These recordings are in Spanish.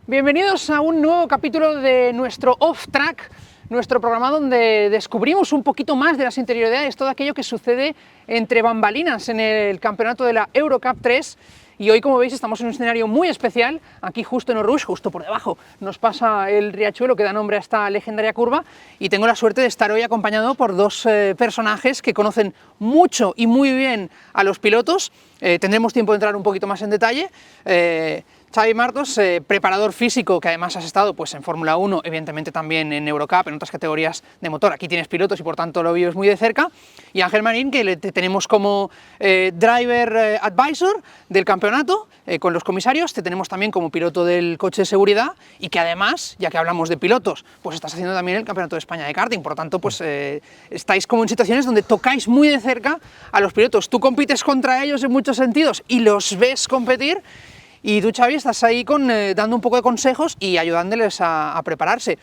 Bienvenidos a un nuevo capítulo de nuestro Off Track, nuestro programa donde descubrimos un poquito más de las interioridades, todo aquello que sucede entre bambalinas en el campeonato de la Eurocup 3. Y hoy, como veis, estamos en un escenario muy especial. Aquí justo en Orrush, justo por debajo, nos pasa el riachuelo que da nombre a esta legendaria curva, y tengo la suerte de estar hoy acompañado por dos personajes que conocen mucho y muy bien a los pilotos. Tendremos tiempo de entrar un poquito más en detalle. Xavi Martos, preparador físico, que además has estado pues, en Fórmula 1, evidentemente también en Eurocup, en otras categorías de motor. Aquí tienes pilotos y por tanto lo vives muy de cerca. Y Ángel Marín, que te tenemos como driver advisor del campeonato, con los comisarios. Te tenemos también como piloto del coche de seguridad y que además, ya que hablamos de pilotos, pues estás haciendo también el Campeonato de España de karting. Por lo tanto, pues estáis como en situaciones donde tocáis muy de cerca a los pilotos. Tú compites contra ellos en muchos sentidos y los ves competir. Y tú, Xavi, estás ahí dando un poco de consejos y ayudándoles a prepararse.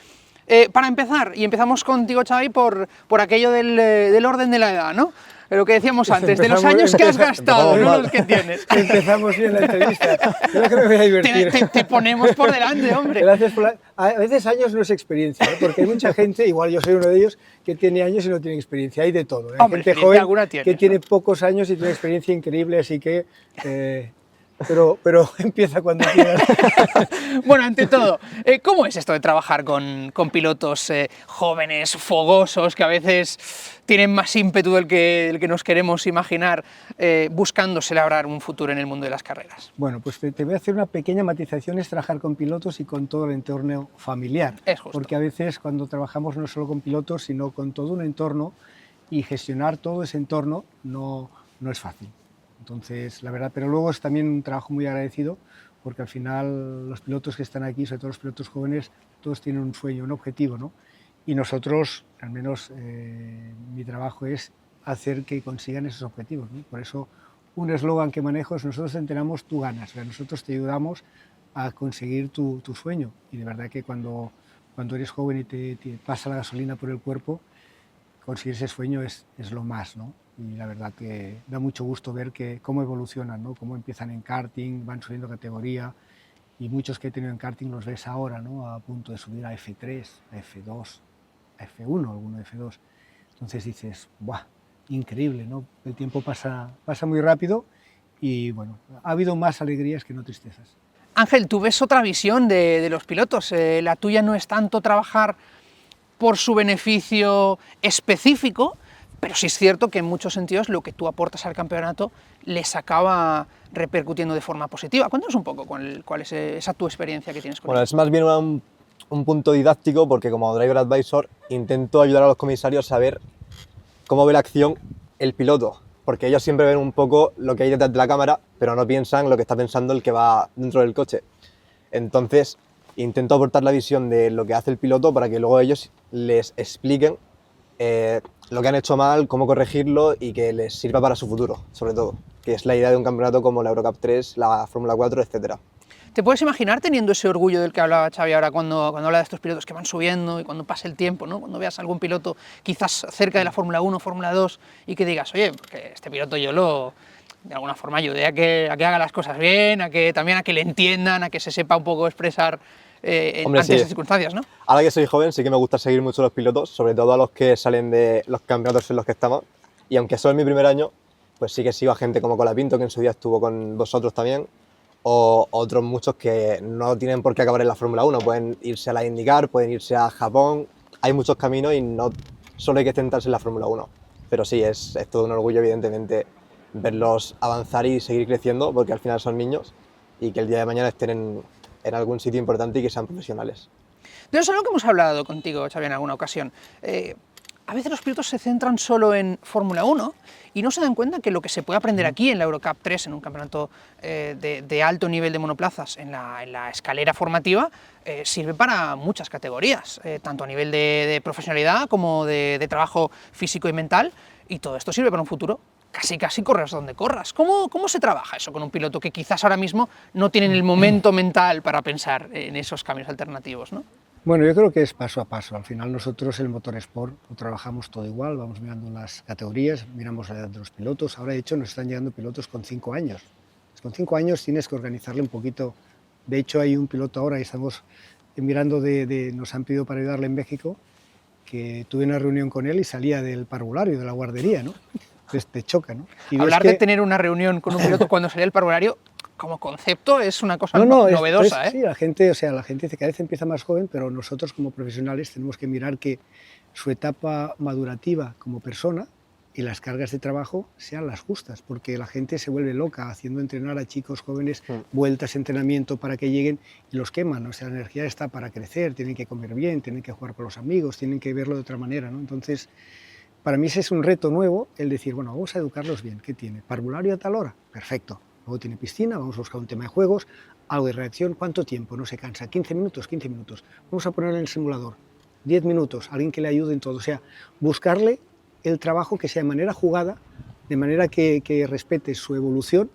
Para empezar, y empezamos contigo, Xavi, por aquello del orden de la edad, ¿no? Lo que decíamos antes, de los años que has gastado, no los que tienes. Empezamos bien la entrevista. Creo que me voy a divertir. Te ponemos por delante, hombre. Gracias por A veces años no es experiencia, ¿eh? Porque hay mucha gente, igual yo soy uno de ellos, que tiene años y no tiene experiencia. Hay de todo, ¿eh? Hombre, gente joven tienes, que ¿no? tiene pocos años y tiene experiencia increíble, así que... Pero empieza cuando quieras. Bueno, ante todo, ¿cómo es esto de trabajar con pilotos jóvenes, fogosos, que a veces tienen más ímpetu del que nos queremos imaginar, buscándose labrar un futuro en el mundo de las carreras? Bueno, pues te voy a hacer una pequeña matización, es trabajar con pilotos y con todo el entorno familiar. Es justo. Porque a veces cuando trabajamos no solo con pilotos, sino con todo un entorno, y gestionar todo ese entorno no es fácil. Entonces, la verdad, pero luego es también un trabajo muy agradecido, porque al final los pilotos que están aquí, sobre todo los pilotos jóvenes, todos tienen un sueño, un objetivo, ¿no? Y nosotros, al menos mi trabajo es hacer que consigan esos objetivos, ¿no? Por eso un eslogan que manejo es: nosotros te entrenamos, tú ganas. O sea, nosotros te ayudamos a conseguir tu sueño. Y de verdad que cuando eres joven y te pasa la gasolina por el cuerpo, conseguir ese sueño es lo más, ¿no? Y la verdad que da mucho gusto ver cómo evolucionan, ¿no? Cómo empiezan en karting, van subiendo categoría, y muchos que he tenido en karting los ves ahora, ¿no? A punto de subir a F3, a F2, a F1, alguno de F2. Entonces dices, ¡buah! Increíble, ¿no? El tiempo pasa muy rápido y, bueno, ha habido más alegrías que no tristezas. Ángel, tú ves otra visión de los pilotos. La tuya no es tanto trabajar por su beneficio específico, pero sí es cierto que en muchos sentidos lo que tú aportas al campeonato les acaba repercutiendo de forma positiva. Cuéntanos un poco cuál es esa tu experiencia que tienes con Bueno, ellos. es más bien un punto didáctico, porque como driver advisor intento ayudar a los comisarios a ver cómo ve la acción el piloto, porque ellos siempre ven un poco lo que hay detrás de la cámara, pero no piensan lo que está pensando el que va dentro del coche. Entonces intento aportar la visión de lo que hace el piloto para que luego ellos les expliquen lo que han hecho mal, cómo corregirlo y que les sirva para su futuro, sobre todo, que es la idea de un campeonato como la Eurocup 3, la Fórmula 4, etc. ¿Te puedes imaginar teniendo ese orgullo del que hablaba Xavi ahora cuando habla de estos pilotos que van subiendo y cuando pase el tiempo, ¿no? Cuando veas algún piloto quizás cerca de la Fórmula 1, Fórmula 2 y que digas, oye, porque este piloto yo de alguna forma ayudé a que haga las cosas bien, también a que le entiendan, a que se sepa un poco expresar Hombre, ante sí. esas circunstancias, ¿no? Ahora que soy joven sí que me gusta seguir mucho los pilotos, sobre todo a los que salen de los campeonatos en los que estamos, y aunque solo es mi primer año, pues sí que sigo a gente como Colapinto, que en su día estuvo con vosotros también, o otros muchos que no tienen por qué acabar en la Fórmula 1, pueden irse a la IndyCar, pueden irse a Japón, hay muchos caminos y no solo hay que centrarse en la Fórmula 1, pero sí, es todo un orgullo evidentemente verlos avanzar y seguir creciendo, porque al final son niños y que el día de mañana estén en algún sitio importante y que sean profesionales. De eso es lo que hemos hablado contigo, Xavi, en alguna ocasión. A veces los pilotos se centran solo en Fórmula 1 y no se dan cuenta que lo que se puede aprender aquí en la Eurocup 3, en un campeonato de alto nivel de monoplazas, en la escalera formativa, sirve para muchas categorías, tanto a nivel de profesionalidad como de trabajo físico y mental, y todo esto sirve para un futuro. Casi corras donde corras. ¿Cómo se trabaja eso con un piloto que quizás ahora mismo no tienen el momento mental para pensar en esos caminos alternativos, ¿no? Bueno, yo creo que es paso a paso. Al final nosotros el motor sport lo trabajamos todo igual, vamos mirando las categorías, miramos la edad de los pilotos. Ahora de hecho nos están llegando pilotos con 5 años. Con 5 años tienes que organizarle un poquito De hecho, hay un piloto ahora, y estamos mirando, nos han pedido para ayudarle en México, que tuve una reunión con él y salía del parvulario, de la guardería, ¿no? Entonces te choca, ¿no? Y Hablar de tener una reunión con un piloto cuando salía del parvulario, como concepto, es una cosa novedosa, ¿eh? Sí, la gente dice que cada vez empieza más joven, pero nosotros como profesionales tenemos que mirar que su etapa madurativa como persona y las cargas de trabajo sean las justas, porque la gente se vuelve loca haciendo entrenar a chicos jóvenes, vueltas de entrenamiento para que lleguen y los queman. O sea, la energía está para crecer, tienen que comer bien, tienen que jugar con los amigos, tienen que verlo de otra manera, ¿no? Entonces, para mí ese es un reto nuevo, el decir, bueno, vamos a educarlos bien. ¿Qué tiene? ¿Parvulario a tal hora? Perfecto. Luego tiene piscina, vamos a buscar un tema de juegos, algo de reacción. ¿Cuánto tiempo? No se cansa. 15 minutos, 15 minutos. Vamos a ponerle en el simulador. 10 minutos, alguien que le ayude en todo. O sea, buscarle el trabajo que sea de manera jugada, de manera que respete su evolución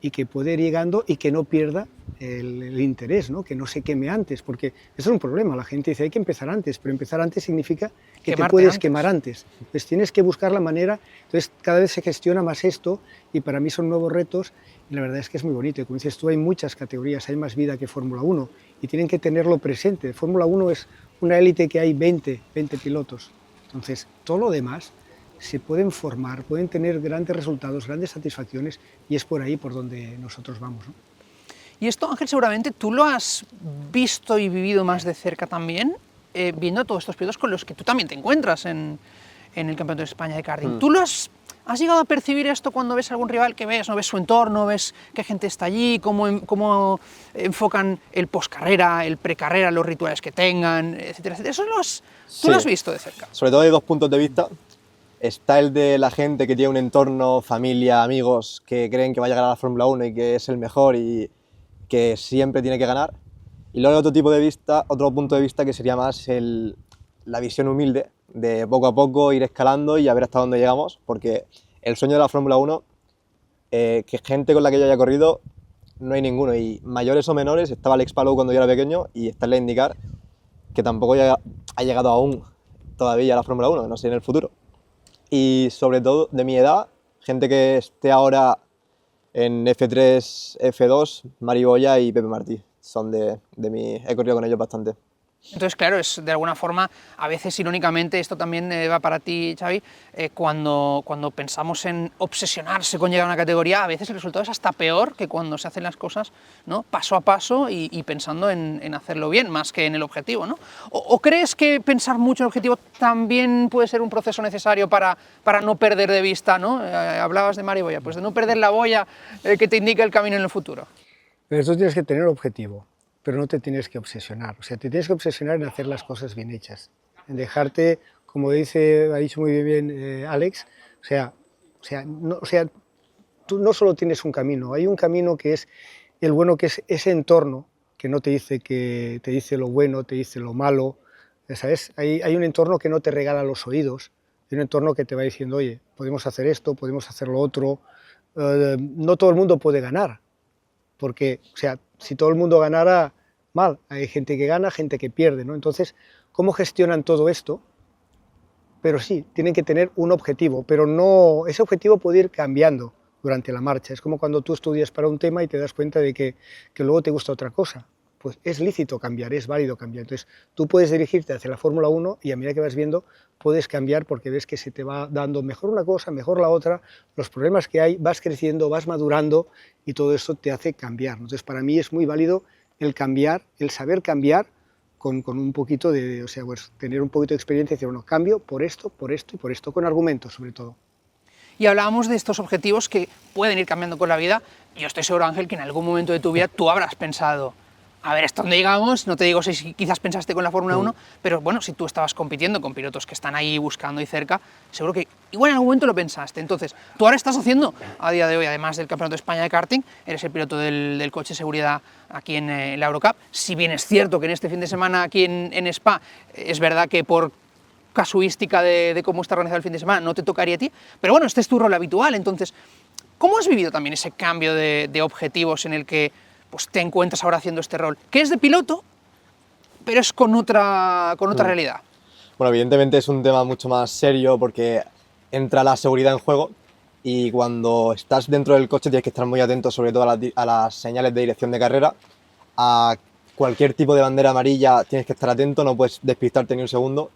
y que pueda ir llegando y que no pierda el interés, ¿no? Que no se queme antes, porque eso es un problema. La gente dice hay que empezar antes, pero empezar antes significa que te puedes quemar antes. Entonces tienes que buscar la manera. Entonces cada vez se gestiona más esto y para mí son nuevos retos y la verdad es que es muy bonito. Y como dices tú, hay muchas categorías, hay más vida que Fórmula 1 y tienen que tenerlo presente. Fórmula 1 es una élite que hay 20 pilotos. Entonces todo lo demás se pueden formar, pueden tener grandes resultados, grandes satisfacciones y es por ahí por donde nosotros vamos, ¿no? Y esto, Ángel, seguramente tú lo has visto y vivido más de cerca también, viendo a todos estos pilotos con los que tú también te encuentras en el Campeonato de España de karting. ¿Tú has llegado a percibir esto cuando ves a algún rival que ves, no ves su entorno, ves qué gente está allí, cómo enfocan el postcarrera, el precarrera, los rituales que tengan, etcétera, etcétera? ¿Tú lo has visto de cerca? Sobre todo hay dos puntos de vista. Está el de la gente que tiene un entorno, familia, amigos, que creen que va a llegar a la Fórmula 1 y que es el mejor y que siempre tiene que ganar. Y luego hay otro tipo de vista, otro punto de vista que sería más la visión humilde, de poco a poco ir escalando y a ver hasta dónde llegamos, porque el sueño de la Fórmula 1, que gente con la que yo haya corrido, no hay ninguno. Y mayores o menores, estaba Alex Palou cuando yo era pequeño y está el IndyCar, que tampoco ha llegado aún todavía a la Fórmula 1, no sé en el futuro. Y sobre todo de mi edad, gente que esté ahora en F3, F2, Mari Boya y Pepe Martí, son de mi... he corrido con ellos bastante. Entonces, claro, es de alguna forma, a veces irónicamente, esto también va para ti, Xavi, cuando pensamos en obsesionarse con llegar a una categoría, a veces el resultado es hasta peor que cuando se hacen las cosas, ¿no?, paso a paso y pensando en hacerlo bien, más que en el objetivo, ¿no? ¿O crees que pensar mucho en el objetivo también puede ser un proceso necesario para no perder de vista, ¿no? Hablabas de Mari Boya, pues de no perder la boya que te indica el camino en el futuro. Pero tú tienes que tener objetivo, pero no te tienes que obsesionar. O sea, te tienes que obsesionar en hacer las cosas bien hechas, en dejarte, como ha dicho muy bien Alex, tú no solo tienes un camino, hay un camino que es el bueno, que es ese entorno que no te dice lo bueno, te dice lo malo, ¿sabes? Hay un entorno que no te regala los oídos, hay un entorno que te va diciendo, oye, podemos hacer esto, podemos hacer lo otro. No todo el mundo puede ganar, porque, o sea, si todo el mundo ganara, mal, hay gente que gana, gente que pierde, ¿no? Entonces, ¿cómo gestionan todo esto? Pero sí, tienen que tener un objetivo, pero no, ese objetivo puede ir cambiando durante la marcha. Es como cuando tú estudias para un tema y te das cuenta de que luego te gusta otra cosa. Pues es lícito cambiar, es válido cambiar. Entonces, tú puedes dirigirte hacia la Fórmula 1 y a medida que vas viendo, puedes cambiar porque ves que se te va dando mejor una cosa, mejor la otra, los problemas que hay, vas creciendo, vas madurando y todo eso te hace cambiar. Entonces, para mí es muy válido el cambiar, el saber cambiar con un poquito o sea, pues tener un poquito de experiencia y decir, bueno, cambio por esto y por esto, con argumentos sobre todo. Y hablábamos de estos objetivos que pueden ir cambiando con la vida. Yo estoy seguro, Ángel, que en algún momento de tu vida tú habrás pensado, a ver, ¿hasta dónde llegamos? No te digo si quizás pensaste con la Fórmula 1, pero bueno, si tú estabas compitiendo con pilotos que están ahí buscando y cerca, seguro que igual en algún momento lo pensaste. Entonces, tú ahora estás haciendo, a día de hoy, además del Campeonato de España de karting, eres el piloto del coche de seguridad aquí en la Eurocup. Si bien es cierto que en este fin de semana aquí en Spa, es verdad que por casuística de cómo está organizado el fin de semana no te tocaría a ti, pero bueno, este es tu rol habitual. Entonces, ¿cómo has vivido también ese cambio de objetivos en el que pues te encuentras ahora haciendo este rol, que es de piloto, pero es con otra realidad? Bueno, evidentemente es un tema mucho más serio porque entra la seguridad en juego y cuando estás dentro del coche tienes que estar muy atento sobre todo a las señales de dirección de carrera, a cualquier tipo de bandera amarilla tienes que estar atento, no puedes despistarte ni un segundo.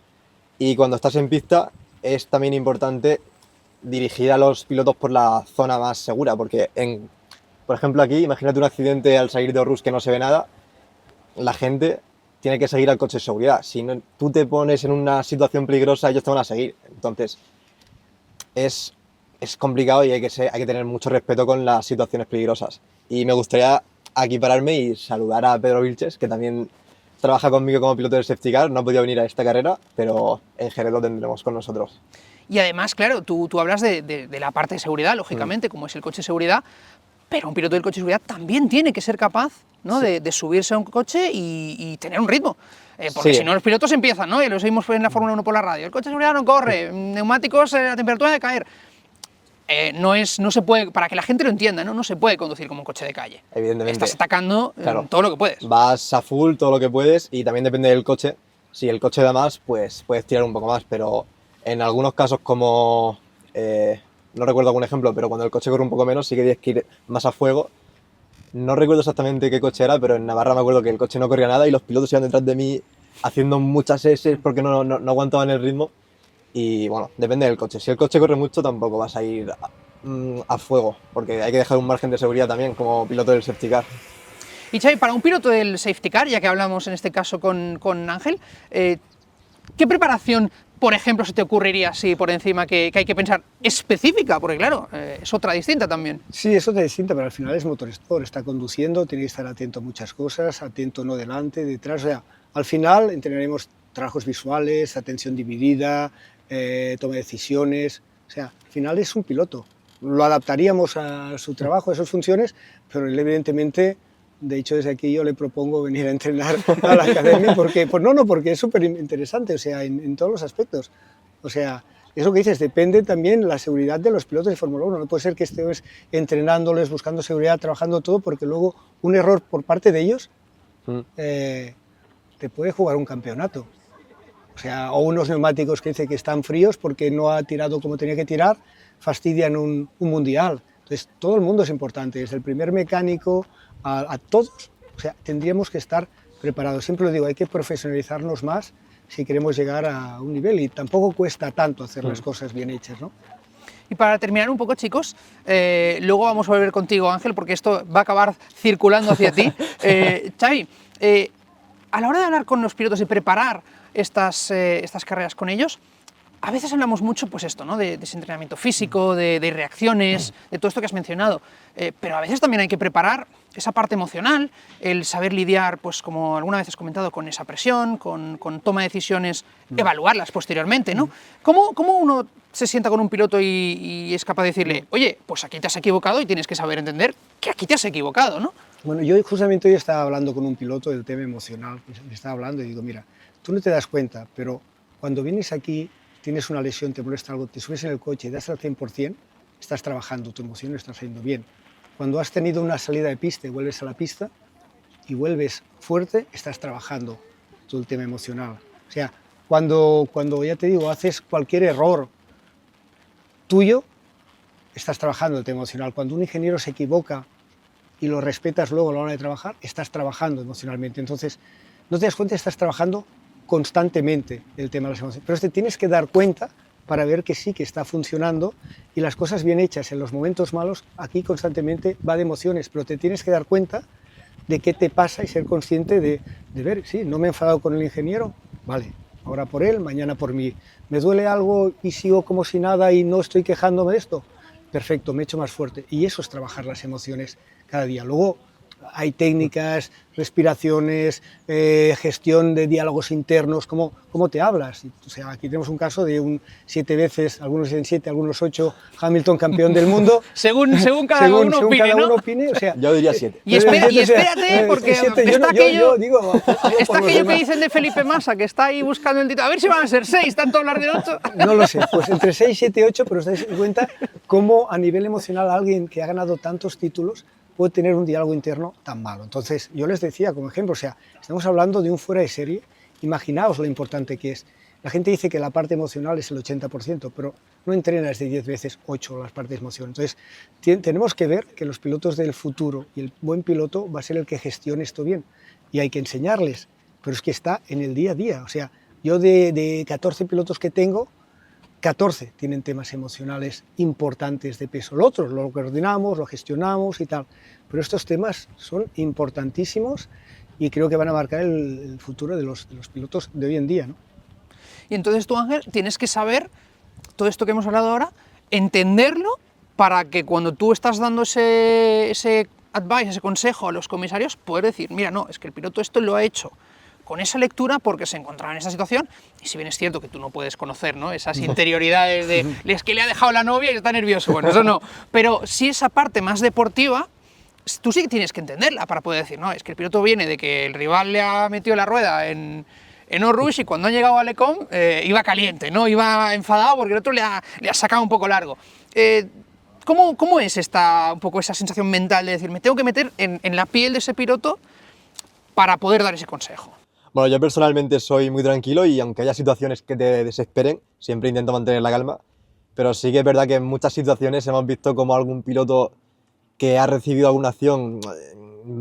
Y cuando estás en pista es también importante dirigir a los pilotos por la zona más segura, porque por ejemplo aquí, imagínate un accidente al salir de Aarhus que no se ve nada, la gente tiene que seguir al coche de seguridad. Si tú te pones en una situación peligrosa, ellos te van a seguir. Entonces es complicado y hay que tener mucho respeto con las situaciones peligrosas. Y me gustaría aquí pararme y saludar a Pedro Vilches, que también trabaja conmigo como piloto del safety car. No ha podido venir a esta carrera, pero en Jerez lo tendremos con nosotros. Y además, claro, tú hablas de la parte de seguridad, lógicamente, como es el coche de seguridad, pero un piloto del coche de seguridad también tiene que ser capaz, ¿no? Sí. de subirse a un coche y tener un ritmo. Porque Sí. si no, los pilotos empiezan, ¿no? Y lo seguimos en la Fórmula 1 por la radio. El coche de seguridad no corre, neumáticos, la temperatura de caer. No se puede, para que la gente lo entienda, ¿no? No se puede conducir como un coche de calle. Evidentemente. Estás atacando Claro. todo lo que puedes. Vas a full todo lo que puedes y también depende del coche. Si el coche da más, pues puedes tirar un poco más, pero en algunos casos como, no recuerdo algún ejemplo, pero cuando el coche corre un poco menos sí que tienes que ir más a fuego. No recuerdo exactamente qué coche era, pero en Navarra me acuerdo que el coche no corría nada y los pilotos iban detrás de mí haciendo muchas S porque no aguantaban el ritmo. Y bueno, depende del coche. Si el coche corre mucho tampoco vas a ir a fuego, porque hay que dejar un margen de seguridad también como piloto del safety car. Y Xavi, para un piloto del safety car, ya que hablamos en este caso con Ángel, ¿qué preparación, por ejemplo, se te ocurriría así por encima que hay que pensar específica? Porque claro, es otra distinta también. Sí, es otra distinta, pero al final es motor sport, está conduciendo, tiene que estar atento a muchas cosas, atento no delante, detrás, o sea, al final entrenaremos trabajos visuales, atención dividida, toma de decisiones, o sea, al final es un piloto. Lo adaptaríamos a su trabajo, a sus funciones, pero él evidentemente, de hecho desde aquí yo le propongo venir a entrenar a la academia, porque, porque es súper interesante, o sea, en todos los aspectos, o sea, es lo que dices, depende también la seguridad de los pilotos de Fórmula 1. No puede ser que estés entrenándoles, buscando seguridad, trabajando todo, porque luego un error por parte de ellos te puede jugar un campeonato. O sea, o unos neumáticos que dice que están fríos porque no ha tirado como tenía que tirar, fastidian un mundial. Entonces, todo el mundo es importante, desde el primer mecánico a todos. O sea, tendríamos que estar preparados. Siempre lo digo, hay que profesionalizarnos más si queremos llegar a un nivel, y tampoco cuesta tanto hacer las cosas bien hechas, ¿no? Y para terminar un poco, chicos, luego vamos a volver contigo, Ángel, porque esto va a acabar circulando hacia ti. Xavi, a la hora de hablar con los pilotos y preparar estas carreras con ellos, a veces hablamos mucho, pues esto, ¿no? de ese entrenamiento físico, de reacciones, de todo esto que has mencionado, pero a veces también hay que preparar esa parte emocional, el saber lidiar, pues como alguna vez has comentado, con esa presión, con toma de decisiones, evaluarlas posteriormente, ¿no? ¿Cómo uno se sienta con un piloto y es capaz de decirle, oye, pues aquí te has equivocado y tienes que saber entender que aquí te has equivocado, ¿no? Bueno, yo justamente hoy estaba hablando con un piloto del tema emocional, me estaba hablando y digo, mira, tú no te das cuenta, pero cuando vienes aquí, tienes una lesión, te molesta algo, te subes en el coche y das al 100%, estás trabajando, tu emoción está saliendo bien. Cuando has tenido una salida de pista y vuelves a la pista y vuelves fuerte, estás trabajando todo el tema emocional. O sea, cuando ya te digo, haces cualquier error tuyo, estás trabajando el tema emocional. Cuando un ingeniero se equivoca y lo respetas luego a la hora de trabajar, estás trabajando emocionalmente. Entonces, no te das cuenta, estás trabajando constantemente el tema de las emociones. Pero te tienes que dar cuenta para ver que sí que está funcionando, y las cosas bien hechas en los momentos malos, aquí constantemente va de emociones, pero te tienes que dar cuenta de qué te pasa y ser consciente de ver, sí, no me he enfadado con el ingeniero, vale, ahora por él, mañana por mí. ¿Me duele algo y sigo como si nada y no estoy quejándome de esto? Perfecto, me he hecho más fuerte. Y eso es trabajar las emociones cada día. Luego hay técnicas, respiraciones, gestión de diálogos internos, cómo te hablas. O sea, aquí tenemos un caso de un 7 veces, algunos dicen 7, algunos 8, Hamilton campeón del mundo. según cada uno opine, cada ¿no? uno opine, o sea, Yo diría 7. Y espérate, porque está aquello, está aquello que dicen de Felipe Massa, que está ahí buscando el título. A ver si van a ser 6, tanto hablar del 8. No lo sé, pues entre 6, 7, 8, pero os dais cuenta cómo a nivel emocional alguien que ha ganado tantos títulos puede tener un diálogo interno tan malo. Entonces, yo les decía como ejemplo, o sea, estamos hablando de un fuera de serie, imaginaos lo importante que es. La gente dice que la parte emocional es el 80%, pero no entrenas de 10 veces 8 las partes emocionales. Entonces, tenemos que ver que los pilotos del futuro y el buen piloto va a ser el que gestione esto bien. Y hay que enseñarles, pero es que está en el día a día. O sea, yo de 14 pilotos que tengo, 14 tienen temas emocionales importantes de peso. Lo otro lo coordinamos, lo gestionamos y tal. Pero estos temas son importantísimos y creo que van a marcar el futuro de los pilotos de hoy en día, ¿no? Y entonces tú, Ángel, tienes que saber todo esto que hemos hablado ahora, entenderlo para que cuando tú estás dando ese advice, ese consejo a los comisarios, poder decir, mira, no, es que el piloto esto lo ha hecho con esa lectura porque se encontraba en esa situación, y si bien es cierto que tú no puedes conocer, ¿no?, esas interioridades de es que le ha dejado la novia y está nervioso, bueno, eso no, pero sí esa parte más deportiva, tú sí que tienes que entenderla para poder decir, no, es que el piloto viene de que el rival le ha metido la rueda en Eau Rouge y cuando ha llegado a Lecom iba caliente, ¿no?, iba enfadado porque el otro le ha sacado un poco largo. ¿Cómo es un poco esa sensación mental de decir, me tengo que meter en la piel de ese piloto para poder dar ese consejo? Bueno, yo personalmente soy muy tranquilo y aunque haya situaciones que te desesperen, siempre intento mantener la calma, pero sí que es verdad que en muchas situaciones hemos visto como algún piloto que ha recibido alguna acción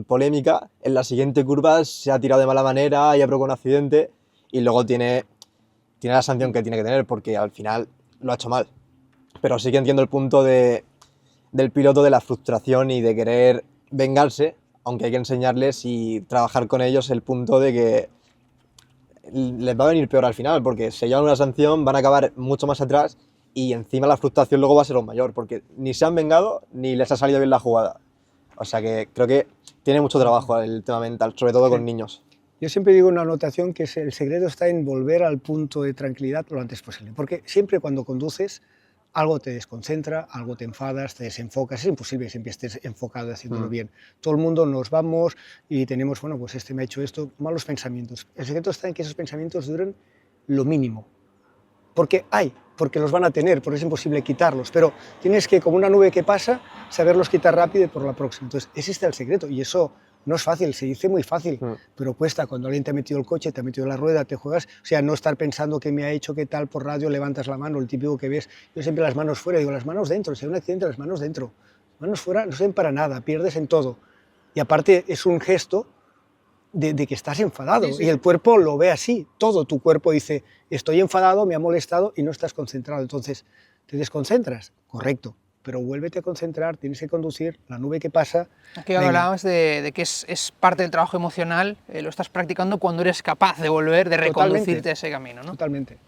polémica, en la siguiente curva se ha tirado de mala manera y ha provocado un accidente y luego tiene la sanción que tiene que tener porque al final lo ha hecho mal. Pero sí que entiendo el punto del piloto de la frustración y de querer vengarse, aunque hay que enseñarles y trabajar con ellos el punto de que les va a venir peor al final, porque si llevan una sanción van a acabar mucho más atrás y encima la frustración luego va a ser aún mayor, porque ni se han vengado ni les ha salido bien la jugada. O sea que creo que tiene mucho trabajo el tema mental, sobre todo con niños. Yo siempre digo una anotación que el secreto está en volver al punto de tranquilidad lo antes posible, porque siempre cuando conduces algo te desconcentra, algo te enfadas, te desenfocas, es imposible que siempre estés enfocado haciéndolo bien. Todo el mundo nos vamos y tenemos, bueno, pues este me ha hecho esto, malos pensamientos. El secreto está en que esos pensamientos duren lo mínimo, porque los van a tener, porque es imposible quitarlos, pero tienes que, como una nube que pasa, saberlos quitar rápido y por la próxima. Entonces, ese está el secreto y eso no es fácil, se dice muy fácil, pero cuesta. Cuando alguien te ha metido el coche, te ha metido la rueda, te juegas, o sea, no estar pensando qué me ha hecho, qué tal, por radio levantas la mano, el típico que ves, yo siempre las manos fuera, digo, las manos dentro, si hay un accidente, las manos dentro, las manos fuera no sirven para nada, pierdes en todo. Y aparte es un gesto de que estás enfadado, y el cuerpo lo ve así, todo tu cuerpo dice, estoy enfadado, me ha molestado y no estás concentrado, entonces te desconcentras, correcto, pero vuélvete a concentrar, tienes que conducir, la nube que pasa. Aquí hablabas de que es parte del trabajo emocional, lo estás practicando cuando eres capaz de volver, de reconducirte a ese camino, ¿no? Totalmente.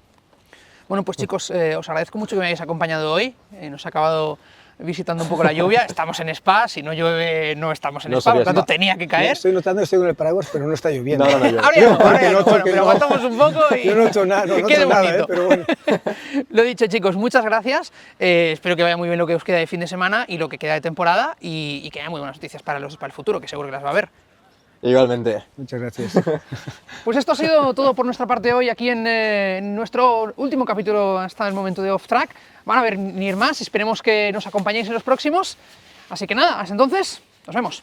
Bueno, pues chicos, os agradezco mucho que me hayáis acompañado hoy, nos ha acabado visitando un poco la lluvia, estamos en Spa, si no llueve no estamos en Spa, por lo tanto tenía que caer. Estoy notando que estoy con el paraguas, pero no está lloviendo. No llueve. Ahora ya no, pero aguantamos un poco y yo no he hecho nada, pero bueno. Lo dicho, chicos, muchas gracias, espero que vaya muy bien lo que os queda de fin de semana y lo que queda de temporada y que haya muy buenas noticias para el futuro, que seguro que las va a haber. Igualmente. Muchas gracias. Pues esto ha sido todo por nuestra parte hoy aquí en nuestro último capítulo hasta el momento de Off Track. Van a venir más, esperemos que nos acompañéis en los próximos. Así que nada, hasta entonces, nos vemos.